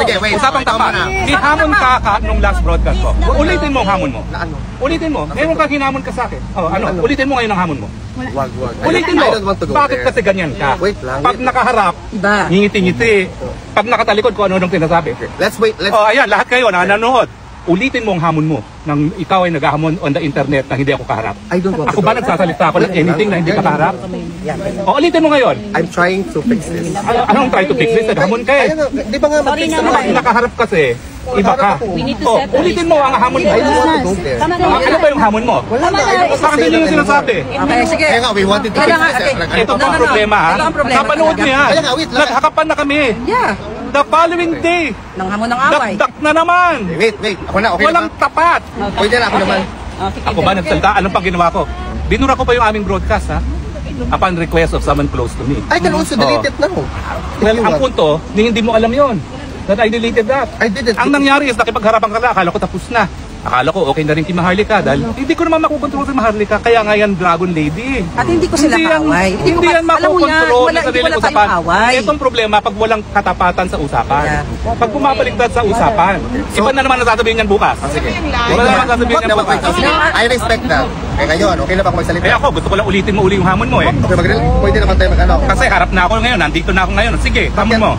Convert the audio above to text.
Sige, wait. Usapang tapat. Ihamon ka nung last broadcast ko. Ulitin mo ang hamon mo. Ulitin mo. Meron ka hinamon ka sa akin. Ulitin mo ngayon ang hamon mo. Wag. Ulitin mo. Bakit kasi ganyan ka? Wait lang. Pag nakaharap, ngingiti-ngiti. Pag nakatalikod ko, ano-anong sinasabi. Let's wait. Ayan, lahat kayo na nanonood. Ulitin mo ang hamon mo nang ikaw ay naghahamon on the internet na hindi ako kaharap. I don't want to Ako ba nagsasalita ako ng anything na hindi ka kaharap? Ulitin mo ngayon. I'm trying to fix this. Anong try to fix this? Naghamon ka eh. Di ba nga mag-fix Pag nakaharap kasi, iba ka. Ulitin mo ang hamon mo. I don't want to go there. Ano ba yung hamon mo? Wala na. Bakit yun yung sinasabi? Okay, sige. Kaya nga, we wanted to fix this. Ito pang problema ha. Napanood niya. Kaya nga, wait lang. Naghakapan na kami. Yeah. The following day, Nang hamon ng away. dakdak na naman. Wait. Ako na, okay Walang na ba? tapat. Pwede na, ako naman. Ako ba nagsalita? Anong pang ginawa ko? Binura ko pa yung aming broadcast ha. Upon request of someone close to me. I can also delete it now. Well, ang punto, hindi mo alam yon. That I deleted that. I didn't. Ang nangyari is nakipagharapan ka na, akala ko tapos na. Akala ko okay na rin kay Maharlika dahil hindi ko naman makukontrol si Maharlika. Kaya nga yan, Dragon Lady. At hindi ko sila kaaway. Hindi yan makukontrol sa sariling usapan. Away. Itong problema pag walang katapatan sa usapan. Pag bumabaliktad sa usapan. Iba na naman nasasabihin yan bukas. Sige. Iba na naman sasabihin yan bukas. I respect that. Kaya ngayon, okay na ba ako magsalita? Kaya ako, gusto ko lang ulitin mo uli yung hamon mo eh. Okay, pwede naman tayo mag-ano. Kasi harap na ako ngayon, nandito na ako ngayon. Sige, hamon mo.